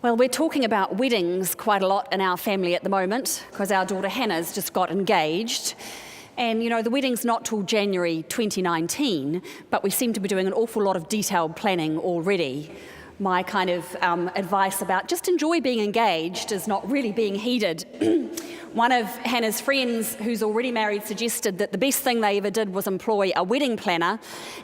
Well, we're talking about weddings quite a lot in our family at the moment because our daughter Hannah's just got engaged. And, the wedding's not till January 2019, but we seem to be doing an awful lot of detailed planning already. My kind of advice about just enjoy being engaged is not really being heeded. One of Hannah's friends who's already married suggested that the best thing they ever did was employ a wedding planner,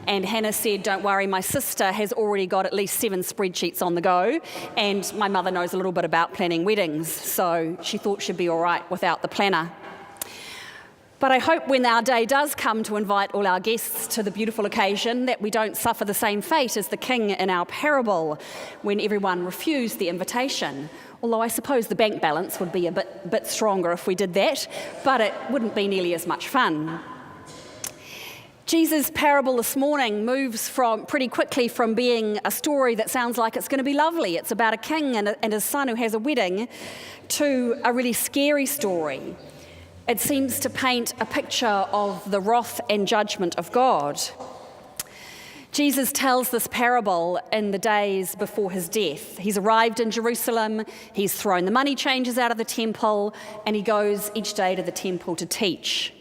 and Hannah said, don't worry, my sister has already got at least 7 spreadsheets on the go, and my mother knows a little bit about planning weddings, so she thought she'd be all right without the planner. But I hope when our day does come to invite all our guests to the beautiful occasion that we don't suffer the same fate as the king in our parable when everyone refused the invitation. Although I suppose the bank balance would be a bit stronger if we did that, but it wouldn't be nearly as much fun. Jesus' parable this morning moves pretty quickly from being a story that sounds like it's going to be lovely, it's about a king and his son who has a wedding, to a really scary story. It seems to paint a picture of the wrath and judgment of God. Jesus tells this parable in the days before his death. He's arrived in Jerusalem, he's thrown the money changers out of the temple, and he goes each day to the temple to teach.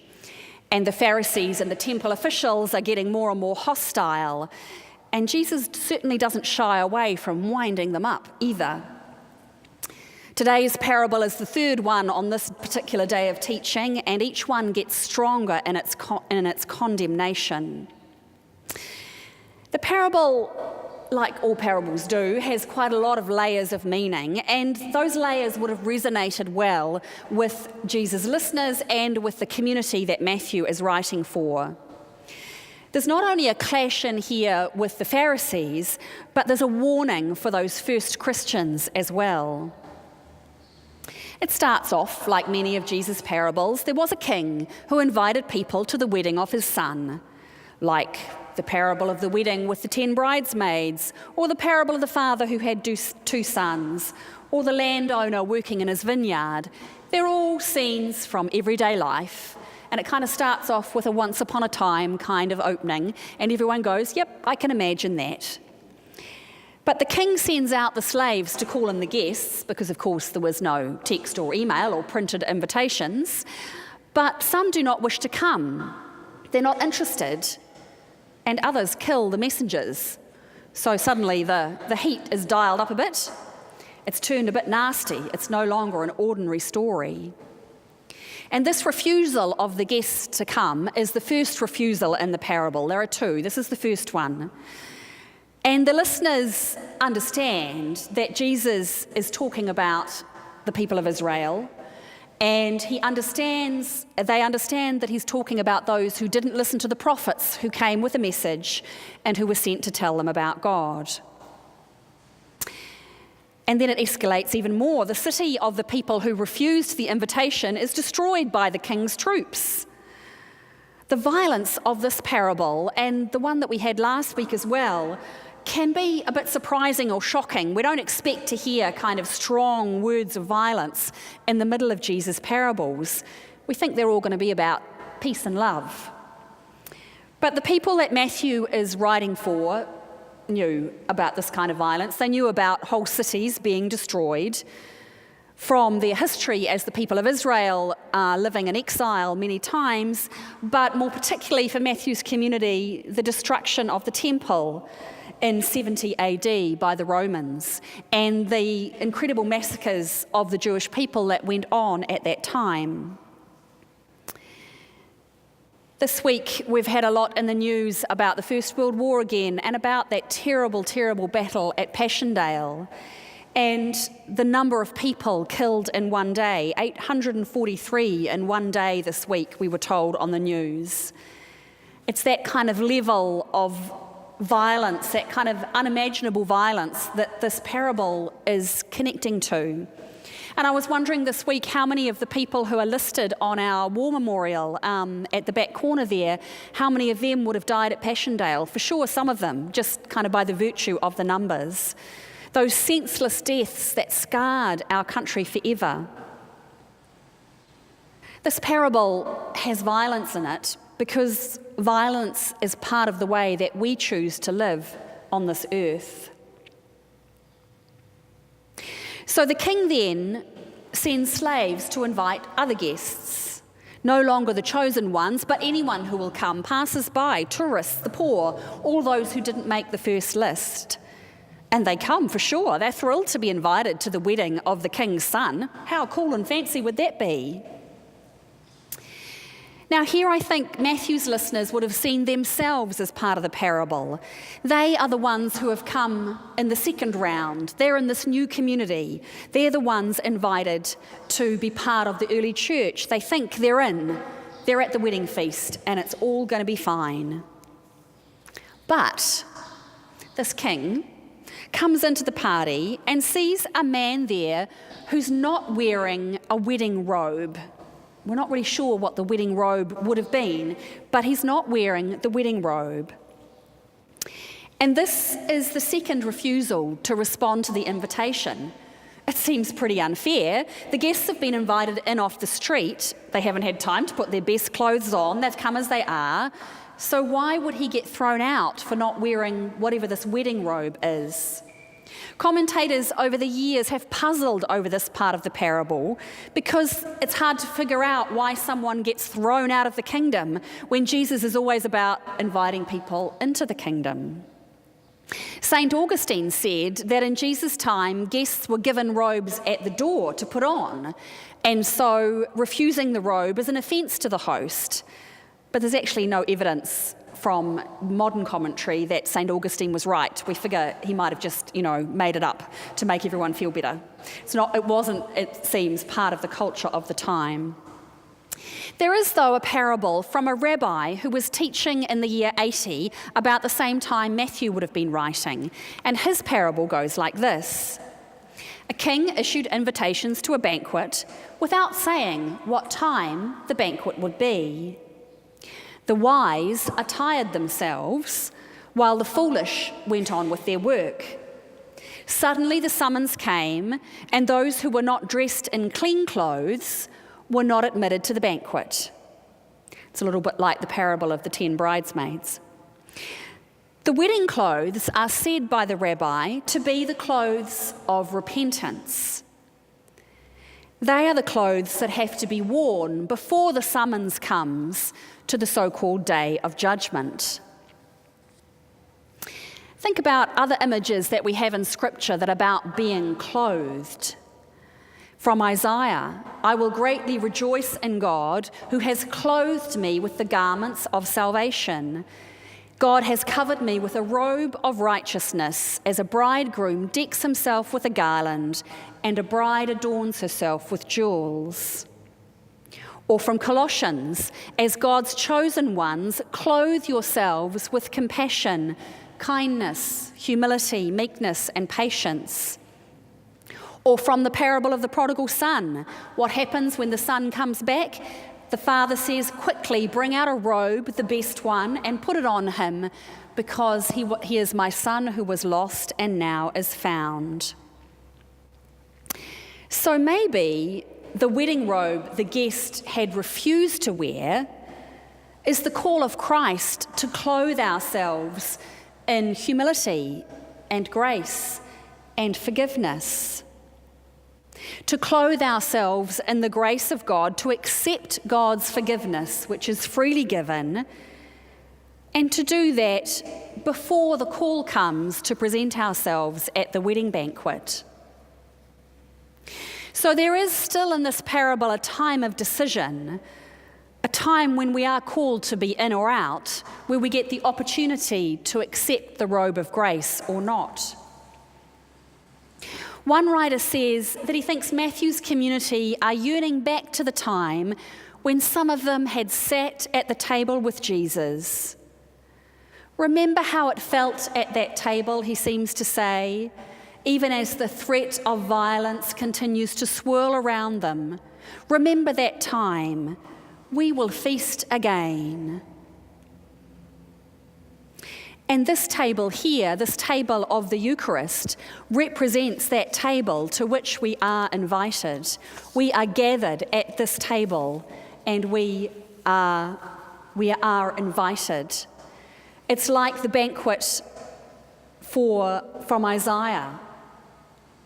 And the Pharisees and the temple officials are getting more and more hostile, and Jesus certainly doesn't shy away from winding them up either. Today's parable is the third one on this particular day of teaching, and each one gets stronger in its condemnation. The parable, like all parables do, has quite a lot of layers of meaning, and those layers would have resonated well with Jesus' listeners and with the community that Matthew is writing for. There's not only a clash in here with the Pharisees, but there's a warning for those first Christians as well. It starts off like many of Jesus' parables. There was a king who invited people to the wedding of his son, like the parable of the wedding with the 10 bridesmaids, or the parable of the father who had 2 sons, or the landowner working in his vineyard. They're all scenes from everyday life, and it kind of starts off with a once upon a time kind of opening, and everyone goes, yep, I can imagine that. But the king sends out the slaves to call in the guests, because of course there was no text or email or printed invitations, but some do not wish to come. They're not interested, and others kill the messengers. So suddenly the heat is dialed up a bit. It's turned a bit nasty. It's no longer an ordinary story. And this refusal of the guests to come is the first refusal in the parable. There are 2. This is the first one. And the listeners understand that Jesus is talking about the people of Israel, and they understand that he's talking about those who didn't listen to the prophets who came with a message and who were sent to tell them about God. And then it escalates even more. The city of the people who refused the invitation is destroyed by the king's troops. The violence of this parable, and the one that we had last week as well, can be a bit surprising or shocking. We don't expect to hear kind of strong words of violence in the middle of Jesus' parables. We think they're all going to be about peace and love. But the people that Matthew is writing for knew about this kind of violence. They knew about whole cities being destroyed from their history as the people of Israel are living in exile many times, but more particularly for Matthew's community, the destruction of the temple in 70 AD by the Romans, and the incredible massacres of the Jewish people that went on at that time. This week we've had a lot in the news about the First World War again, and about that terrible, terrible battle at Passchendaele, and the number of people killed in one day, 843 in one day this week, we were told on the news. It's that kind of level of violence, that kind of unimaginable violence that this parable is connecting to. And I was wondering this week how many of the people who are listed on our war memorial at the back corner there, how many of them would have died at Passchendaele? For sure, some of them, just kind of by the virtue of the numbers. Those senseless deaths that scarred our country forever. This parable has violence in it because violence is part of the way that we choose to live on this earth. So the king then sends slaves to invite other guests, no longer the chosen ones, but anyone who will come, passers-by, tourists, the poor, all those who didn't make the first list. And they come for sure. They're thrilled to be invited to the wedding of the king's son. How cool and fancy would that be? Now here I think Matthew's listeners would have seen themselves as part of the parable. They are the ones who have come in the second round. They're in this new community. They're the ones invited to be part of the early church. They think they're in. They're at the wedding feast and it's all going to be fine. But this king comes into the party and sees a man there who's not wearing a wedding robe. We're not really sure what the wedding robe would have been, but he's not wearing the wedding robe. And this is the second refusal to respond to the invitation. It seems pretty unfair. The guests have been invited in off the street. They haven't had time to put their best clothes on. They've come as they are. So why would he get thrown out for not wearing whatever this wedding robe is? Commentators over the years have puzzled over this part of the parable because it's hard to figure out why someone gets thrown out of the kingdom when Jesus is always about inviting people into the kingdom. St. Augustine said that in Jesus' time, guests were given robes at the door to put on, and so refusing the robe is an offence to the host. But there's actually no evidence from modern commentary that St. Augustine was right. We figure he might have just, made it up to make everyone feel better. It seems, part of the culture of the time. There is, though, a parable from a rabbi who was teaching in the year 80 about the same time Matthew would have been writing. And his parable goes like this. A king issued invitations to a banquet without saying what time the banquet would be. The wise attired themselves, while the foolish went on with their work. Suddenly the summons came, and those who were not dressed in clean clothes were not admitted to the banquet. It's a little bit like the parable of the 10 bridesmaids. The wedding clothes are said by the rabbi to be the clothes of repentance. They are the clothes that have to be worn before the summons comes to the so-called day of judgment. Think about other images that we have in Scripture that are about being clothed. From Isaiah, I will greatly rejoice in God, who has clothed me with the garments of salvation. God has covered me with a robe of righteousness, as a bridegroom decks himself with a garland, and a bride adorns herself with jewels. Or from Colossians, as God's chosen ones, clothe yourselves with compassion, kindness, humility, meekness, and patience. Or from the parable of the prodigal son, what happens when the son comes back? The father says, quickly bring out a robe, the best one, and put it on him, because he is my son who was lost and now is found. So maybe the wedding robe the guest had refused to wear is the call of Christ to clothe ourselves in humility and grace and forgiveness. To clothe ourselves in the grace of God, to accept God's forgiveness, which is freely given, and to do that before the call comes to present ourselves at the wedding banquet. So there is still in this parable a time of decision, a time when we are called to be in or out, where we get the opportunity to accept the robe of grace or not. One writer says that he thinks Matthew's community are yearning back to the time when some of them had sat at the table with Jesus. Remember how it felt at that table, he seems to say, even as the threat of violence continues to swirl around them. Remember that time. We will feast again. And this table here, this table of the Eucharist, represents that table to which we are invited. We are gathered at this table and we are invited. It's like the banquet from Isaiah.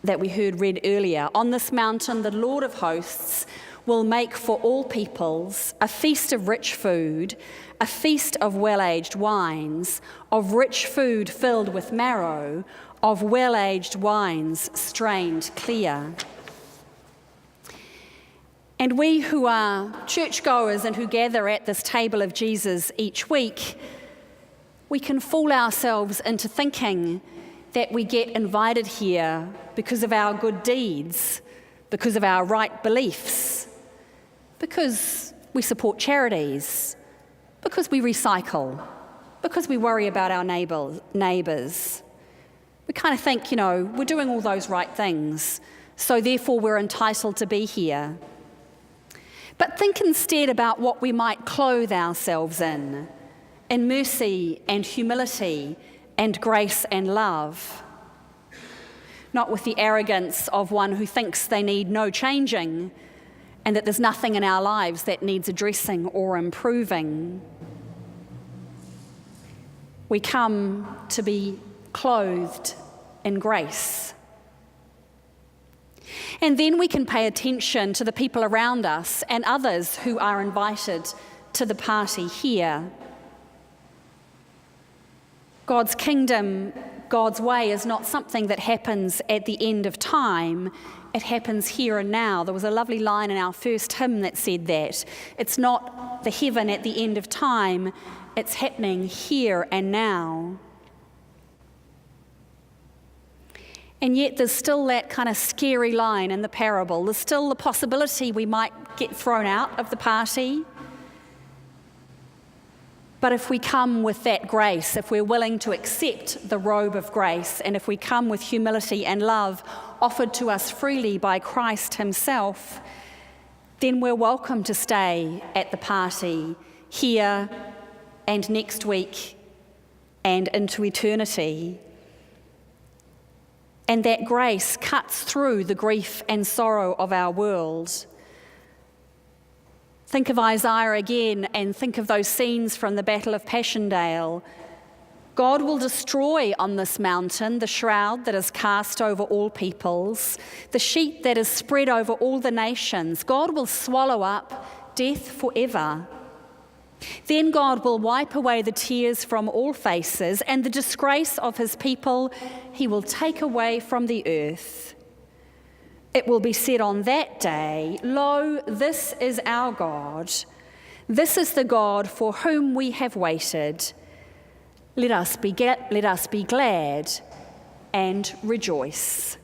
that we heard read earlier. On this mountain, the Lord of hosts will make for all peoples a feast of rich food, a feast of well-aged wines, of rich food filled with marrow, of well-aged wines strained clear. And we who are churchgoers and who gather at this table of Jesus each week, we can fool ourselves into thinking that we get invited here because of our good deeds, because of our right beliefs, because we support charities, because we recycle, because we worry about our neighbours. We kind of think, we're doing all those right things, so therefore we're entitled to be here. But think instead about what we might clothe ourselves in mercy and humility and grace and love. Not with the arrogance of one who thinks they need no changing and that there's nothing in our lives that needs addressing or improving. We come to be clothed in grace. And then we can pay attention to the people around us and others who are invited to the party here. God's kingdom, God's way is not something that happens at the end of time. It happens here and now. There was a lovely line in our first hymn that said that. It's not the heaven at the end of time. It's happening here and now. And yet there's still that kind of scary line in the parable. There's still the possibility we might get thrown out of the party. But if we come with that grace, if we're willing to accept the robe of grace, and if we come with humility and love offered to us freely by Christ himself, then we're welcome to stay at the party here and next week and into eternity. And that grace cuts through the grief and sorrow of our world. Think of Isaiah again and think of those scenes from the Battle of Passchendaele. God will destroy on this mountain the shroud that is cast over all peoples, the sheet that is spread over all the nations. God will swallow up death forever. Then God will wipe away the tears from all faces, and the disgrace of his people he will take away from the earth. It will be said on that day, "Lo, this is our God. This is the God for whom we have waited. Let us be glad and rejoice."